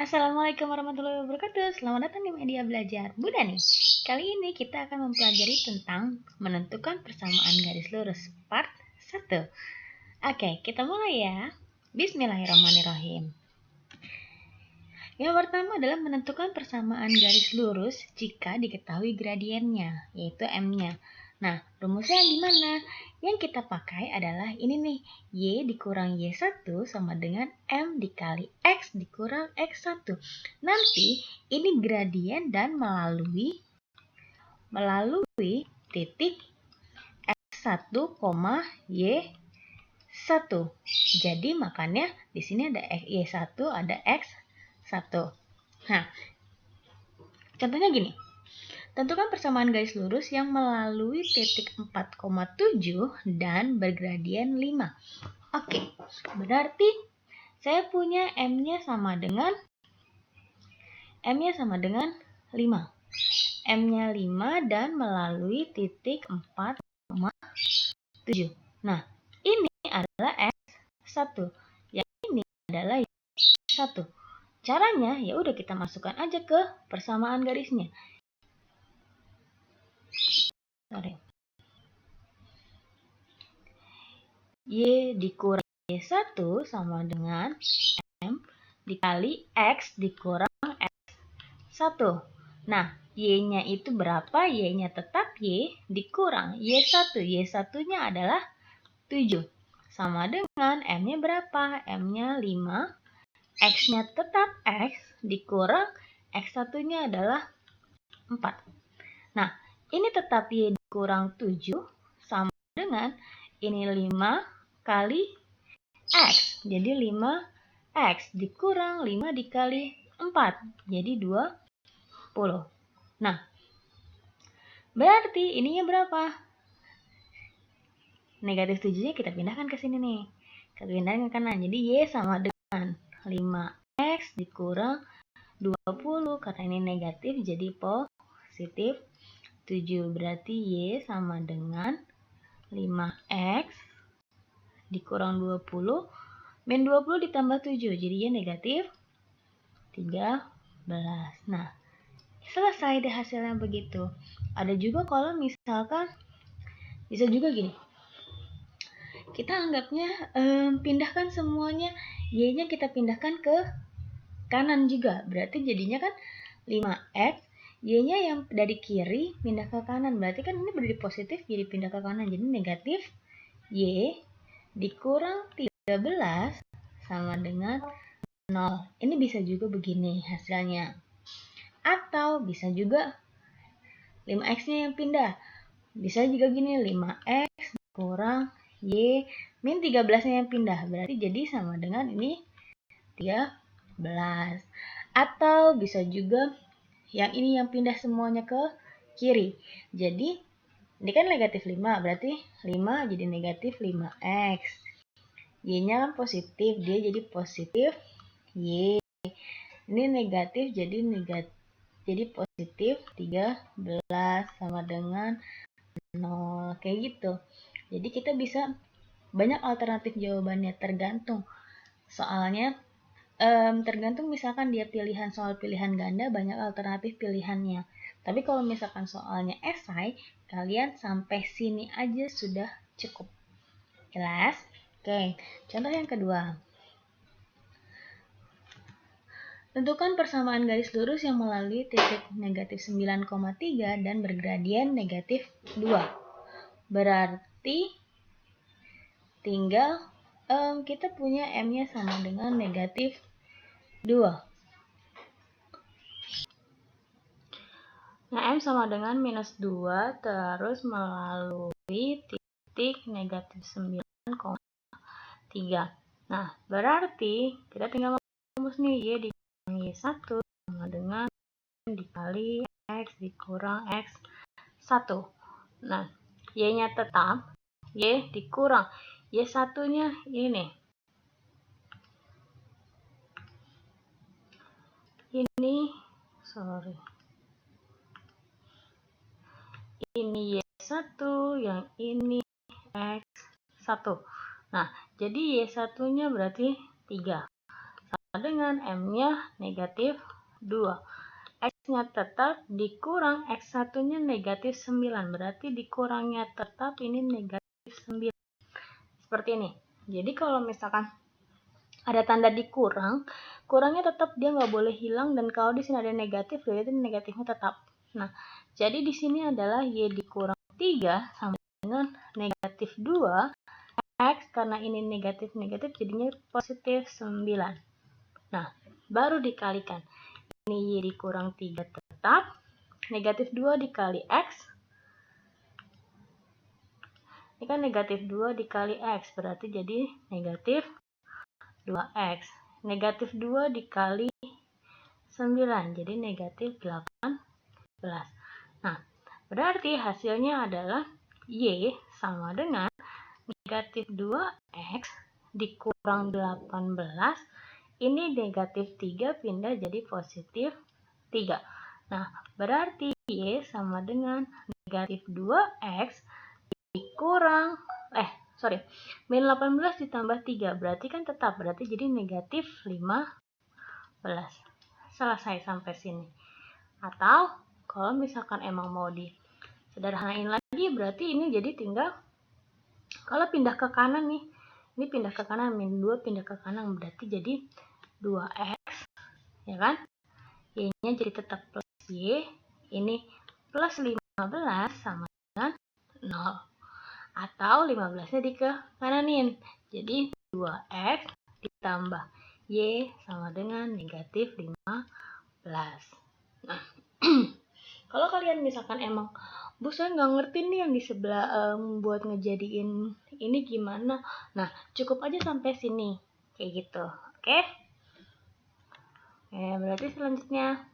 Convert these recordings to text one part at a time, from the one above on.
Assalamualaikum warahmatullahi wabarakatuh. Selamat datang di Media Belajar Bu Dani. Kali ini kita akan mempelajari tentang menentukan persamaan garis lurus part 1. Oke, kita mulai ya. Bismillahirrahmanirrahim. Yang pertama adalah menentukan persamaan garis lurus jika diketahui gradiennya, yaitu M-nya. Nah, rumusnya gimana? Yang kita pakai adalah ini nih, Y dikurang Y1 sama dengan M dikali X dikurang X1. Nanti ini gradien dan melalui titik X1, Y1. Jadi makanya di sini ada Y1, ada X1. Nah, contohnya gini. Tentukan persamaan garis lurus yang melalui titik 4,7 dan bergradien 5. Oke, berarti saya punya M-nya sama dengan 5. M-nya 5 dan melalui titik 4,7. Nah, ini adalah X1. Yang ini adalah Y1. Caranya ya udah kita masukkan aja ke persamaan garisnya. Y dikurang Y1 sama dengan M dikali X dikurang X1. Nah, Y-nya itu berapa? Y-nya tetap Y dikurang Y1. Y1-nya adalah 7. Sama dengan M-nya berapa? M-nya 5. X-nya tetap X dikurang X1-nya adalah 4. Nah, ini tetap Y dikurang 7 sama dengan ini 5 kali X. Jadi 5X dikurang 5 dikali 4. Jadi 20. Nah, berarti ininya berapa? Negatif 7-nya kita pindahkan ke sini nih. Kita pindahkan ke kanan. Jadi Y sama dengan 5X dikurang 20. Karena ini negatif jadi positif 7. Berarti Y sama dengan 5X dikurang 20 min 20 ditambah 7. Jadi Y negatif 13. Nah, selesai deh hasilnya begitu. Ada juga kalau misalkan bisa juga gini. Kita anggapnya pindahkan semuanya, Y-nya kita pindahkan ke kanan juga. Berarti jadinya kan 5X, Y-nya yang dari kiri pindah ke kanan. Berarti kan ini berdiri positif jadi pindah ke kanan. Jadi negatif Y dikurang 13 sama dengan 0. Ini bisa juga begini hasilnya. Atau bisa juga 5X-nya yang pindah. Bisa juga gini, 5X kurang Y min 13-nya yang pindah. Berarti jadi sama dengan ini 13. Atau bisa juga yang ini yang pindah semuanya ke kiri. Jadi ini kan negatif 5, berarti 5 jadi negatif 5X. Y-nya kan positif, dia jadi positif Y. Ini negatif jadi positif 13 sama dengan 0. Kayak gitu. Jadi kita bisa banyak alternatif jawabannya, tergantung soalnya. Tergantung misalkan dia pilihan soal pilihan ganda, banyak alternatif pilihannya. Tapi kalau misalkan soalnya esai, kalian sampai sini aja sudah cukup. Jelas? Oke, contoh yang kedua. Tentukan persamaan garis lurus yang melalui titik negatif 9,3 dan bergradien negatif 2. Berarti tinggal kita punya M-nya sama dengan negatif 2. Nah, M sama dengan minus 2 terus melalui titik negatif 9,3. Nah, berarti kita tinggal rumus nih, Y dikurang Y1 sama dengan dikali X dikurang X1. Nah, Y-nya tetap, Y dikurang Y1-nya ini. Ini Y1, yang ini X1. Nah, jadi Y1-nya berarti 3. Sama dengan M-nya negatif 2. X-nya tetap dikurang X1-nya negatif 9. Berarti dikurangnya tetap ini negatif 9. Seperti ini. Jadi kalau misalkan ada tanda dikurang, kurangnya tetap dia nggak boleh hilang, dan kalau di sini ada negatif, berarti negatifnya tetap. Nah, jadi di sini adalah Y dikurang 3 sama dengan negatif 2. X karena ini negatif-negatif jadinya positif 9. Nah, baru dikalikan. Ini Y dikurang 3 tetap. Negatif 2 dikali X. Ini kan negatif 2 dikali X. Berarti jadi negatif 2X. Negatif 2 dikali 9. Jadi negatif 18. Nah, berarti hasilnya adalah Y sama dengan negatif 2X dikurang 18. Ini negatif 3 pindah jadi positif 3. Nah, berarti Y sama dengan negatif 2X dikurang, min 18 ditambah 3. Berarti kan tetap, berarti jadi negatif 15. Selesai sampai sini. Atau, kalau misalkan emang mau disederhanain lagi, berarti ini jadi tinggal, kalau pindah ke kanan nih, ini pindah ke kanan, min 2 pindah ke kanan, berarti jadi 2X, ya kan? Y-nya jadi tetap plus Y, ini plus 15 sama dengan 0. Atau 15-nya di ke kananin, jadi 2X ditambah Y sama dengan negatif 15. Nah, kalau kalian misalkan emang, Bu, saya nggak ngerti nih yang di sebelah buat ngejadiin ini gimana. Nah, cukup aja sampai sini. Kayak gitu. Oke? Berarti selanjutnya.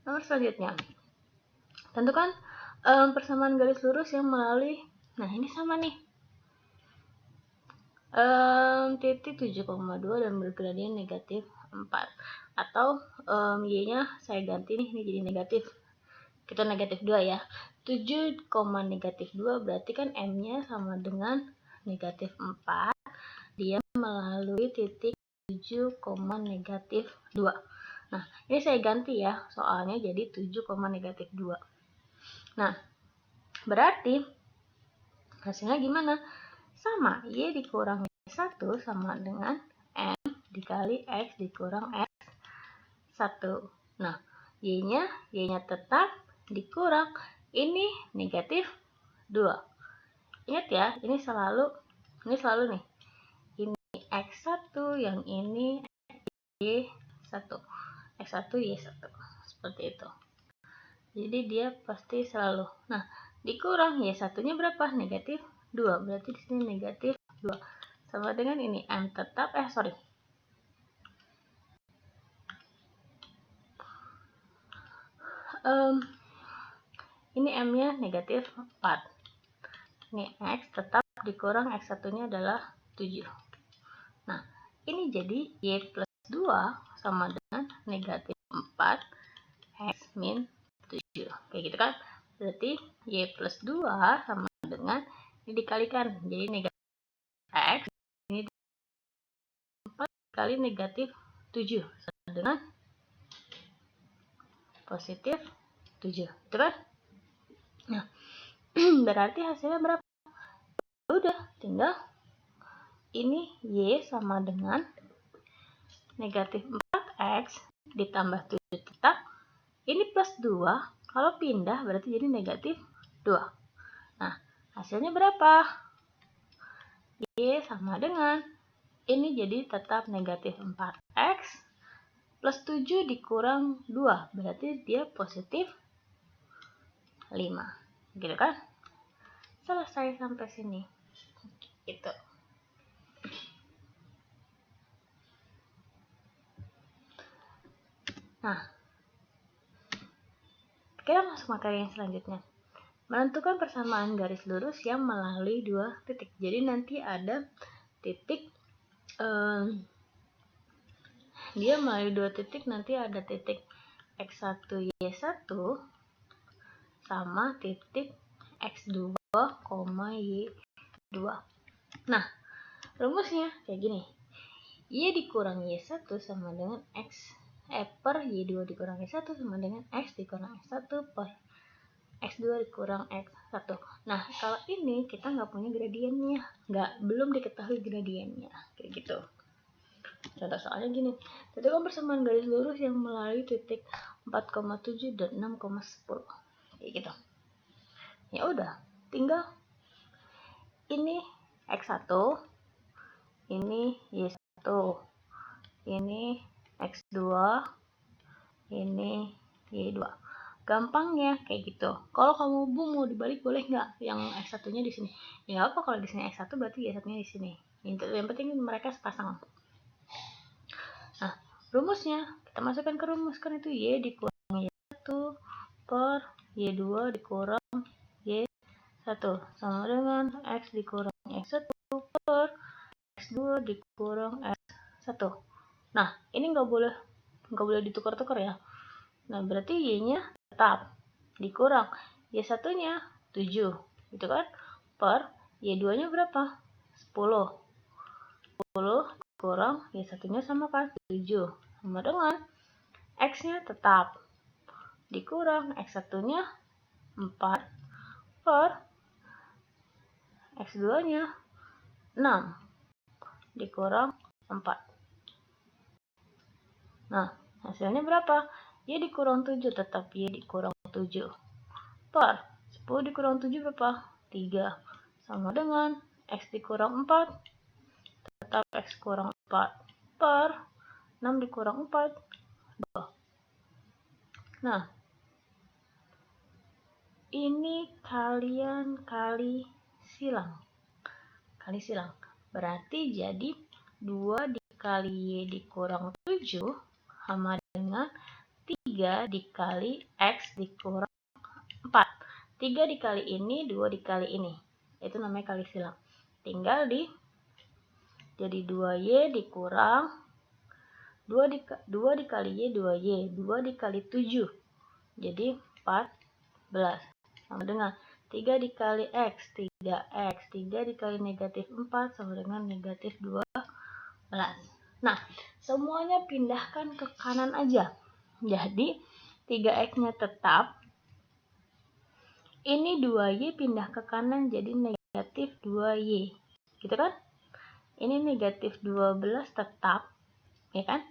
Nomor selanjutnya. Tentukan persamaan garis lurus yang melalui, nah ini sama nih. Titik 7,2 dan bergradian negatif 4. Atau Y-nya saya ganti nih, ini jadi negatif. Kita negatif 2 ya. 7, negatif 2 berarti kan M-nya sama dengan negatif 4. Dia melalui titik 7, negatif 2. Nah, ini saya ganti ya, soalnya jadi 7, negatif 2. Nah, berarti hasilnya gimana? Sama, Y dikurang 1 sama dengan M dikali X dikurang X1. Nah, Y-nya tetap dikurang, ini negatif 2. Ingat ya, ini selalu nih. Ini X1, yang ini Y1. X1, Y1. Seperti itu. Jadi dia pasti selalu. Nah, dikurang Y1-nya berapa? Negatif 2. Berarti di sini negatif 2. Sama dengan ini M tetap, ini M-nya negatif 4. Ini X tetap dikurang X1-nya adalah 7. Nah, ini jadi Y plus 2 sama dengan negatif 4 X min 7. Kayak gitu kan? Berarti Y plus 2 sama dengan, ini dikalikan, jadi negatif X, ini 4 kali negatif 7 sama dengan positif 7. Itu kan? Nah, berarti hasilnya berapa? Udah, tinggal ini Y sama dengan negatif 4X ditambah 7 tetap. Ini plus 2, kalau pindah berarti jadi negatif 2. Nah, hasilnya berapa? Y sama dengan, ini jadi tetap negatif 4X plus 7 dikurang 2. Berarti dia positif 5. Gitu kan? Selesai sampai sini. Gitu. Nah, kita masuk materi yang selanjutnya. Menentukan persamaan garis lurus yang melalui 2 titik. Jadi nanti ada titik, dia melalui 2 titik, nanti ada titik X1, Y1 sama titik X2, Y2. Nah, rumusnya kayak gini. Y dikurang Y1 sama dengan X per Y2 dikurang Y1 sama dengan X dikurang X1 per X2 dikurang X1. Nah, kalau ini kita nggak punya gradiennya, belum diketahui gradiennya, kayak gitu. Contoh soalnya gini, tentukan persamaan garis lurus yang melalui titik 4,7 dan 6,10, kayak gitu. Ya udah, tinggal ini X1, ini Y1, ini X2, ini Y2. Gampangnya kayak gitu. Kalau kamu mau dibalik boleh nggak? Yang X1-nya di sini. Ya nggak apa, kalau di sini X1 berarti Y1-nya di sini. Yang penting mereka sepasang. Nah, rumusnya kita masukkan ke rumus, kan itu Y dikurang Y1 per Y2 dikurang Y1 sama dengan X dikurang X1 per X2 dikurang X1. Nah, ini nggak boleh ditukar-tukar ya. Nah, berarti Y-nya tetap dikurang Y1-nya 7, gitu kan? Per Y2-nya berapa? 10. 10 kurang Y1-nya sama kan? 7. Sama dengan X-nya tetap dikurang X1-nya 4 per X2-nya 6 dikurang 4. Nah, hasilnya berapa? Y dikurang 7 tetap Y dikurang 7 per 10 dikurang 7 berapa? 3 sama dengan X dikurang 4 tetap X kurang 4 per 6 dikurang 4 2. Nah, ini kalian kali silang. Berarti jadi 2 dikali Y dikurang 7 sama dengan 3 dikali X dikurang 4. 3 dikali ini, 2 dikali ini. Itu namanya kali silang. Tinggal jadi 2Y dikurang 2 dikali Y 2Y. 2 dikali 7. Jadi 14. Sama dengan 3 dikali X 3X. 3 dikali negatif 4 sama dengan negatif 12. Nah, semuanya pindahkan ke kanan aja. Jadi 3X-nya tetap. Ini 2Y pindah ke kanan jadi negatif 2Y. Gitu kan? Ini negatif 12 tetap. Ya kan?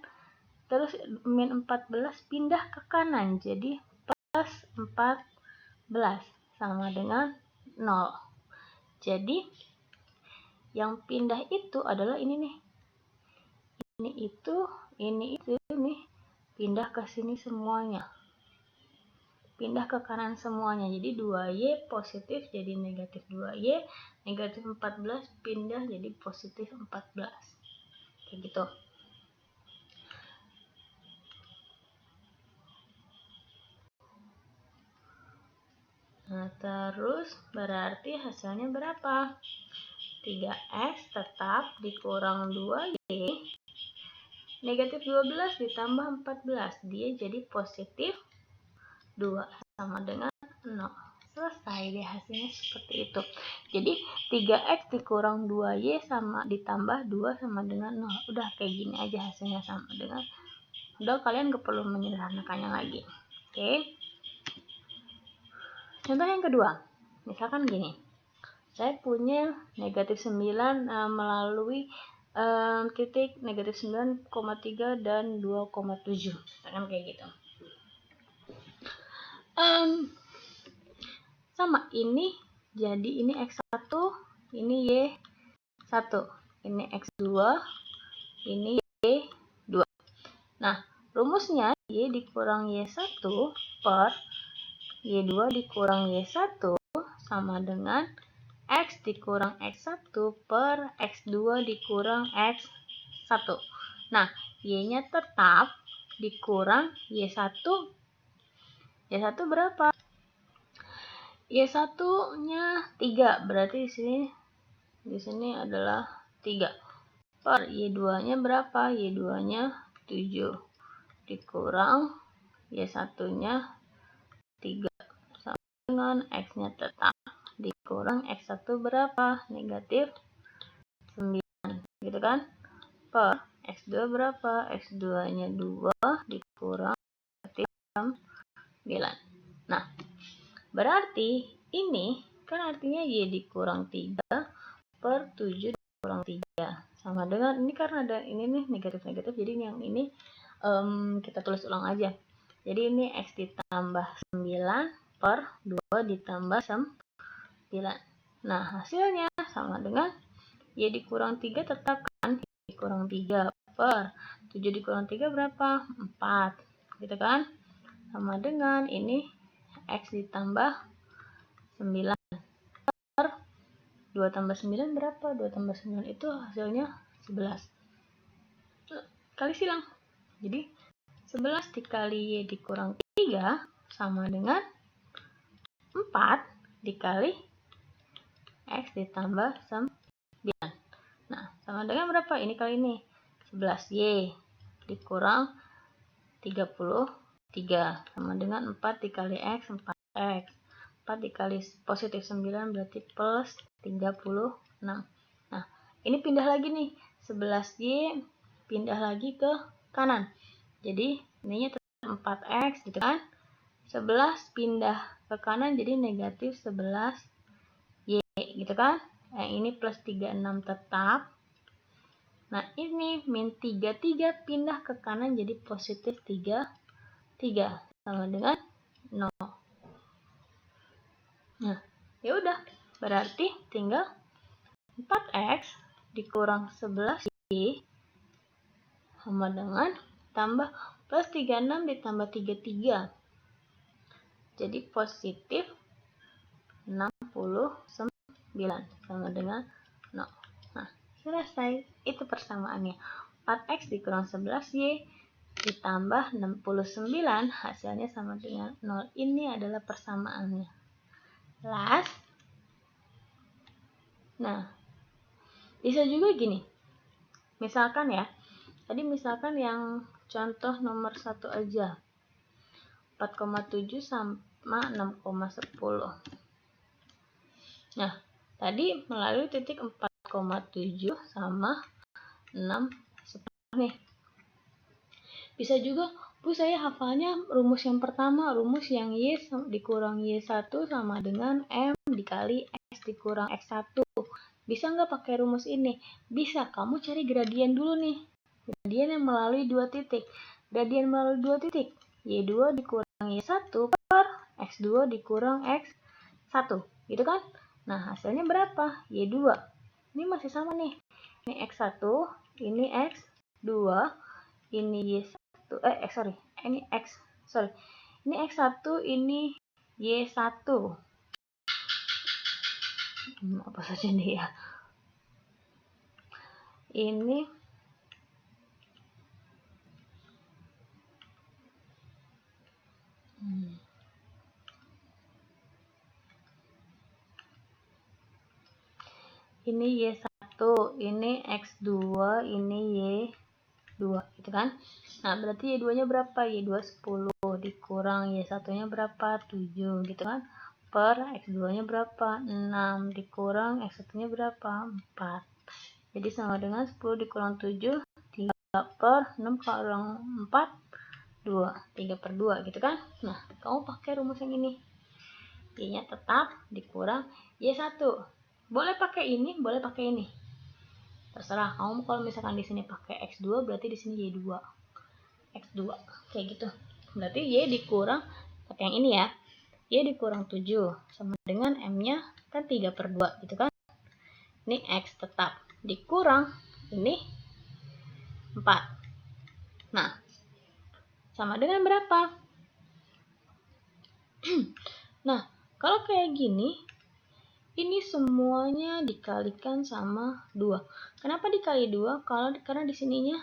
Terus min 14 pindah ke kanan jadi plus 14 sama dengan 0. Jadi yang pindah itu adalah ini nih. Ini itu nih. Pindah ke sini semuanya. Pindah ke kanan semuanya. Jadi 2Y positif jadi negatif 2Y. Negatif 14 pindah jadi positif 14. Kayak gitu. Nah, terus berarti hasilnya berapa? 3X tetap dikurang 2Y. Negatif 12 ditambah 14. Dia jadi positif 2 sama dengan 0. Selesai deh hasilnya seperti itu. Jadi 3X dikurang 2Y sama ditambah 2 sama dengan 0. Udah kayak gini aja hasilnya sama dengan. Udah, kalian gak perlu menyederhanakannya lagi. Oke. Contoh yang kedua. Misalkan gini. Saya punya negatif 9 melalui titik negatif 9,3 dan 2,7. Misalkan kayak gitu. Sama ini, jadi ini X1, ini Y1, ini X2, ini Y2. Nah, rumusnya Y dikurang Y1 per Y2 dikurang Y1 sama dengan X dikurang X1 per X2 dikurang X1. Nah, Y-nya tetap dikurang Y1. Y1 berapa? Y1-nya 3, berarti di sini adalah 3. Per Y2-nya berapa? Y2-nya 7 dikurang Y1-nya 3 sama dengan X-nya tetap dikurang X1 berapa? Negatif 9, gitu kan? Per X2 berapa? X2 nya 2 dikurang 9. Nah, berarti ini kan artinya Y dikurang 3 per 7 dikurang 3 sama dengan ini, karena ada ini nih negatif-negatif, jadi yang ini kita tulis ulang aja. Jadi ini X ditambah 9 per 2 ditambah 9. Nah, hasilnya sama dengan Y dikurang 3 tetap kan, dikurang 3 per 7 dikurang 3 berapa? 4. Gitu kan? Sama dengan ini X ditambah 9 per 2 tambah 9 berapa? 2 tambah 9 itu hasilnya 11. Kali silang. Jadi 11 dikali Y dikurang 3 sama dengan 4 dikali X ditambah 9. Nah, sama dengan berapa? Ini kali ini 11Y dikurang 33 sama dengan 4 dikali X, 4X. 4 dikali positif 9 berarti plus 36. Nah, ini pindah lagi nih. 11Y pindah lagi ke kanan. Jadi, ininya tetap 4X gitu kan. 11 pindah ke kanan jadi negatif 11Y gitu kan. Yang ini plus 36 tetap. Nah, ini min 33 pindah ke kanan jadi positif 3 sama dengan 0. Nah, ya udah, berarti tinggal 4X dikurang 11Y sama dengan tambah plus 36 ditambah 33. Jadi positif 69 sama dengan 0. Nah, selesai. Itu persamaannya. 4X dikurang 11Y ditambah 69 hasilnya sama dengan 0. Ini adalah persamaannya. Last. Nah, bisa juga gini. Misalkan ya, tadi misalkan yang contoh nomor 1 aja. 4,7 sama 6,10. Nah, tadi melalui titik 4,7 sama 6,10 nih. Bisa juga, Bu, saya hafalnya rumus yang pertama, rumus yang Y dikurang Y1 sama dengan M dikali X dikurang X1. Bisa nggak pakai rumus ini? Bisa, kamu cari gradien dulu nih. Gradien yang melalui 2 titik. Gradien melalui 2 titik. Y2 dikurang Y1 per X2 dikurang X1. Gitu kan? Nah, hasilnya berapa? Y2. Ini masih sama nih. Ini X1, ini X2, ini Y1. Ini X1, ini Y1. Apa saja nih ya? Ini ini Y1, ini X2, ini Y2, gitu kan? Nah, berarti Y2-nya berapa? Y2 10 dikurang Y1-nya berapa? 7, gitu kan? Per X2-nya berapa? 6 dikurang X1-nya berapa? 4. Jadi sama dengan 10 dikurang 7, 3 per 6 kurang 4, 2. 3 per 2, gitu kan? Nah, kamu pakai rumus yang ini. Y-nya tetap dikurang Y1. Boleh pakai ini, boleh pakai ini. Terserah kamu. Kalau misalkan di sini pakai X2 berarti di sini Y2. X2 kayak gitu. Berarti Y dikurang pakai yang ini ya. Y dikurang 7 sama dengan M-nya kan 3 per 2 gitu kan. Ini X tetap dikurang ini 4. Nah, sama dengan berapa? Nah, kalau kayak gini, ini semuanya dikalikan sama 2. Kenapa dikali 2? Karena di sininya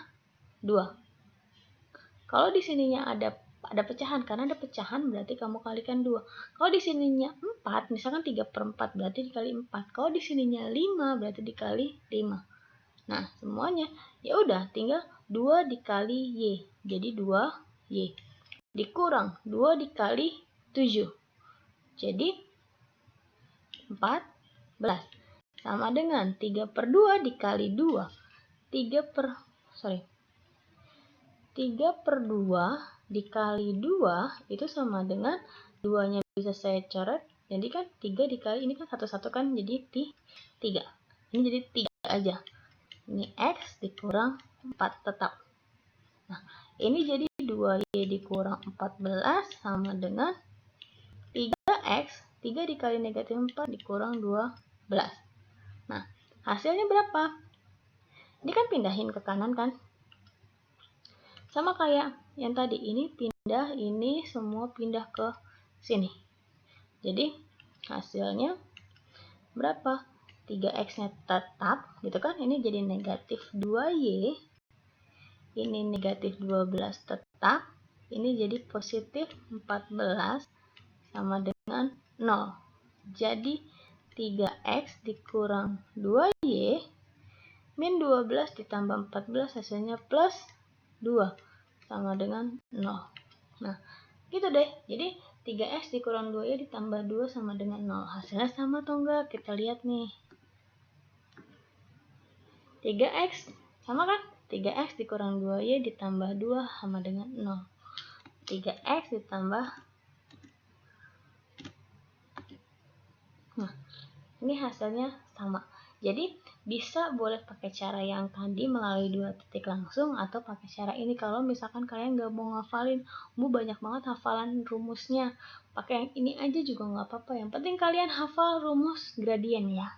2. Kalau di sininya ada pecahan, karena ada pecahan berarti kamu kalikan 2. Kalau di sininya 4, misalkan 3 per 4 berarti dikali 4. Kalau di sininya 5 berarti dikali 5. Nah, semuanya ya udah tinggal 2 dikali Y. Jadi 2Y dikurang 2 dikali 7. Jadi 14 sama dengan 3 per 2 dikali 2. 3 per 3/2 dikali 2 itu sama dengan 2-nya bisa saya coret. Jadi kan 3 dikali ini kan 1 kan jadi 3. Ini jadi 3 aja. Ini X dikurang 4 tetap. Nah, ini jadi 2Y dikurang 14 sama dengan 3X. 3 dikali negatif 4 dikurang 12. Nah, hasilnya berapa? Ini kan pindahin ke kanan kan? Sama kayak yang tadi, ini pindah, ini semua pindah ke sini. Jadi, hasilnya berapa? 3X-nya tetap, gitu kan? Ini jadi negatif 2Y. Ini negatif 12 tetap. Ini jadi positif 14 sama dengan 0. Jadi 3X dikurang 2Y min 12 ditambah 14 hasilnya plus 2 sama dengan 0. Nah, gitu deh. Jadi 3X dikurang 2Y ditambah 2 sama dengan 0. Hasilnya sama atau enggak? Kita lihat nih. 3X sama kan? 3X dikurang 2Y ditambah 2 sama dengan 0. 3X ditambah, nah, ini hasilnya sama. Jadi bisa boleh pakai cara yang tadi melalui 2 titik langsung atau pakai cara ini. Kalau misalkan kalian nggak mau ngafalin, banyak banget hafalan rumusnya, pakai yang ini aja juga nggak apa-apa. Yang penting kalian hafal rumus gradien ya.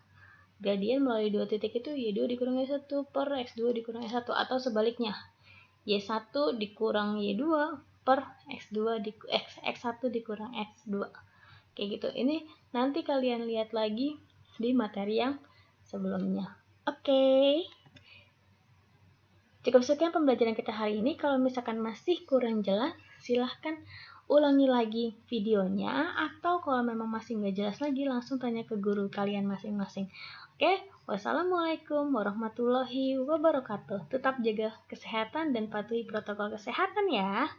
Gradien melalui 2 titik itu Y2 dikurang Y1 per X2 dikurang Y1 atau sebaliknya. Y1 dikurang Y2 per X1 dikurang X2. Kayak gitu. Ini nanti kalian lihat lagi di materi yang sebelumnya. Oke. Cukup sekian pembelajaran kita hari ini. Kalau misalkan masih kurang jelas, silahkan ulangi lagi videonya. Atau kalau memang masih nggak jelas lagi, langsung tanya ke guru kalian masing-masing. Oke, wassalamualaikum warahmatullahi wabarakatuh. Tetap jaga kesehatan dan patuhi protokol kesehatan ya.